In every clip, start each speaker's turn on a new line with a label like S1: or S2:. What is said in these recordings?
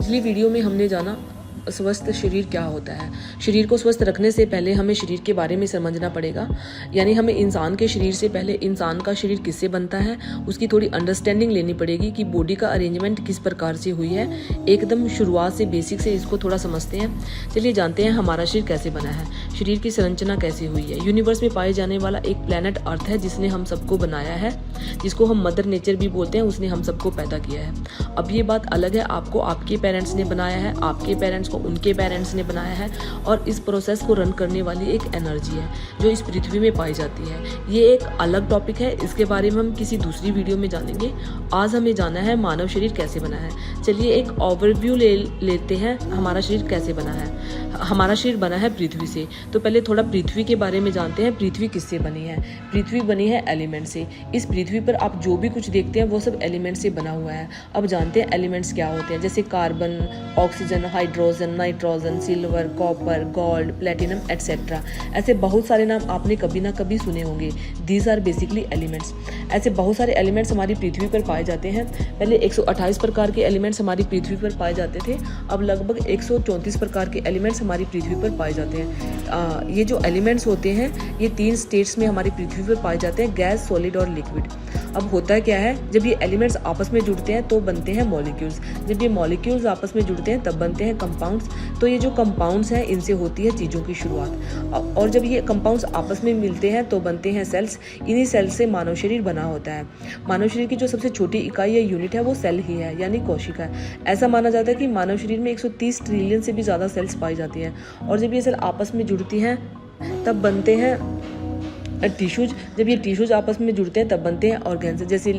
S1: पिछली वीडियो में हमने जाना स्वस्थ शरीर क्या होता है। शरीर को स्वस्थ रखने से पहले हमें शरीर के बारे में समझना पड़ेगा, यानी हमें इंसान के शरीर से पहले इंसान का शरीर किससे बनता है उसकी थोड़ी अंडरस्टैंडिंग लेनी पड़ेगी कि बॉडी का अरेंजमेंट किस प्रकार से हुई है। एकदम शुरुआत से बेसिक से इसको थोड़ा समझते हैं। चलिए जानते हैं हमारा शरीर कैसे बना है, शरीर की संरचना कैसे हुई है। यूनिवर्स में पाए जाने वाला एक प्लैनेट अर्थ है जिसने हम सबको बनाया है, जिसको हम मदर नेचर भी बोलते हैं, उसने हम सबको पैदा किया है। अब ये बात अलग है, आपको आपके पेरेंट्स ने बनाया है, आपके पेरेंट्स को उनके पेरेंट्स ने बनाया है, और इस प्रोसेस को रन करने वाली एक एनर्जी है जो इस पृथ्वी में पाई जाती है। ये एक अलग टॉपिक है, इसके बारे में हम किसी दूसरी वीडियो में जानेंगे। आज हमें जाना है मानव शरीर कैसे बना है। चलिए एक ओवरव्यू लेते हैं हमारा शरीर कैसे बना है। हमारा शरीर बना है पृथ्वी से, तो पहले थोड़ा पृथ्वी के बारे में जानते हैं। पृथ्वी किससे बनी है? पृथ्वी बनी है एलिमेंट से। इस पृथ्वी पर आप जो भी कुछ देखते हैं वो सब एलिमेंट से बना हुआ है। अब जानते हैं एलिमेंट्स क्या होते हैं, जैसे carbon, oxygen, hydrogen, nitrogen, silver, copper, gold, platinum etcetera. ऐसे बहुत सारे नाम आपने कभी ना कभी सुने होंगे। These are basically elements. ऐसे बहुत सारे एलिमेंट्स हमारी पृथ्वी पर पाए जाते हैं। पहले 128 प्रकार के एलिमेंट्स हमारी पृथ्वी पर पाए जाते थे, अब लगभग 134 प्रकार के एलिमेंट्स हमारी पृथ्वी पर पाए जाते हैं। ये जो एलिमेंट्स होते हैं ये 3 स्टेट्स में हमारी पृथ्वी पर पाए जाते हैं, गैस, सॉलिड और लिक्विड। अब होता है क्या है, जब ये एलिमेंट्स आपस में जुड़ते हैं तो बनते हैं मॉलिक्यूल्स। जब ये मॉलिक्यूल्स आपस में जुड़ते हैं तब बनते हैं कंपाउंड्स। तो ये जो कंपाउंड्स हैं इनसे होती है चीज़ों की शुरुआत, और जब ये कंपाउंड्स आपस में मिलते हैं तो बनते हैं सेल्स। इन्हीं सेल्स से मानव शरीर बना होता है। मानव शरीर की जो सबसे छोटी इकाई या यूनिट है वो सेल ही है, यानी कोशिका है। ऐसा माना जाता है कि मानव शरीर में 130 ट्रिलियन से भी ज़्यादा सेल्स पाई जाती हैं, और जब ये सेल आपस में जुड़ती हैं तब बनते हैं टिश्यूज। जब ये टिश्यूज आपस में जुड़ते हैं तब बनते हैं ऑर्गन्स, जैसे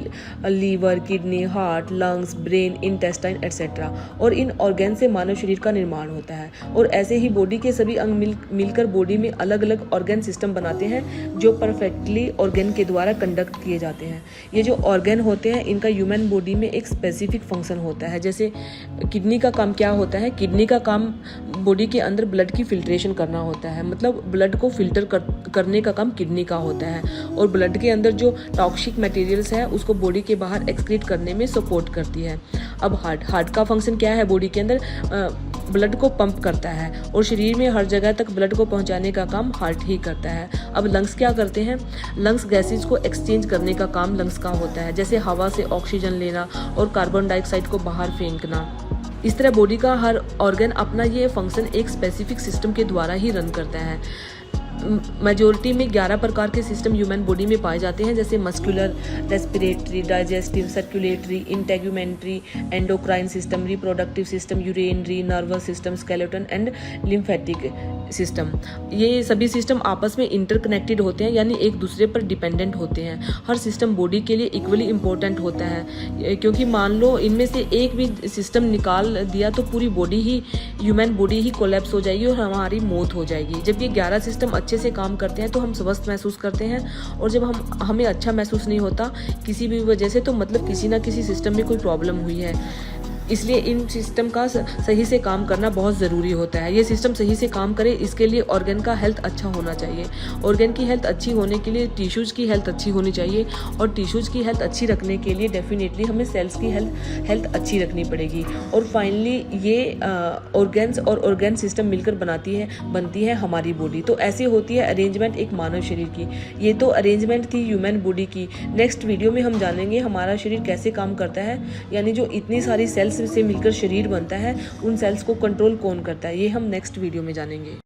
S1: liver, kidney, heart, lungs, brain, intestine etcetera. और इन ऑर्गन से मानव शरीर का निर्माण होता है। और ऐसे ही बॉडी के सभी अंग मिलकर बॉडी में अलग अलग ऑर्गन सिस्टम बनाते हैं जो परफेक्टली ऑर्गन के द्वारा कंडक्ट किए जाते हैं। ये जो ऑर्गन होते हैं इनका ह्यूमन बॉडी में एक स्पेसिफिक फंक्शन होता है। जैसे किडनी का काम क्या होता है, किडनी का काम बॉडी के अंदर ब्लड की फिल्ट्रेशन करना होता है, मतलब ब्लड को फिल्टर करने का काम किडनी का होता है। और ब्लड के अंदर जो टॉक्सिक मटेरियल्स है उसको बॉडी के बाहर एक्सक्रीट करने में सपोर्ट करती है। अब हार्ट का फंक्शन क्या है, बॉडी के अंदर ब्लड को पंप करता है, और शरीर में हर जगह तक ब्लड को पहुंचाने का काम हार्ट ही करता है। अब लंग्स क्या करते हैं, लंग्स गैसेज को एक्सचेंज करने का काम लंग्स का होता है, जैसे हवा से ऑक्सीजन लेना और कार्बन डाइऑक्साइड को बाहर फेंकना। इस तरह बॉडी का हर ऑर्गन अपना ये फंक्शन एक स्पेसिफिक सिस्टम के द्वारा ही रन करता है। मेजोरिटी में 11 प्रकार के सिस्टम ह्यूमन बॉडी में पाए जाते हैं, जैसे muscular, respiratory, digestive, circulatory, integumentary, endocrine system, reproductive system, urinary, nervous system, skeleton and lymphatic system. ये सभी सिस्टम आपस में इंटरकनेक्टेड होते हैं, यानी एक दूसरे पर डिपेंडेंट होते हैं। हर सिस्टम बॉडी के लिए इक्वली इम्पोर्टेंट होता है, क्योंकि मान लो इनमें से एक भी सिस्टम निकाल दिया तो पूरी बॉडी ही, ह्यूमन बॉडी ही कोलैप्स हो जाएगी और हमारी मौत हो जाएगी। जब ये 11 सिस्टम अच्छे से काम करते हैं तो हम स्वस्थ महसूस करते हैं, और जब हमें अच्छा महसूस नहीं होता किसी भी वजह से, तो मतलब किसी ना किसी सिस्टम में कोई प्रॉब्लम हुई है। इसलिए इन सिस्टम का सही से काम करना बहुत ज़रूरी होता है। ये सिस्टम सही से काम करे इसके लिए ऑर्गन का हेल्थ अच्छा होना चाहिए। ऑर्गन की हेल्थ अच्छी होने के लिए टिश्यूज़ की हेल्थ अच्छी होनी चाहिए, और टिश्यूज़ की हेल्थ अच्छी रखने के लिए डेफिनेटली हमें सेल्स की हेल्थ अच्छी रखनी पड़ेगी। और फाइनली ये ऑर्गन्स और ऑर्गन सिस्टम मिलकर बनती है हमारी बॉडी। तो ऐसी होती है अरेंजमेंट एक मानव शरीर की। ये तो अरेंजमेंट थी ह्यूमन बॉडी की। नेक्स्ट वीडियो में हम जानेंगे हमारा शरीर कैसे काम करता है, यानी जो इतनी सारी सेल्स से मिलकर शरीर बनता है उन सेल्स को कंट्रोल कौन करता है, ये हम नेक्स्ट वीडियो में जानेंगे।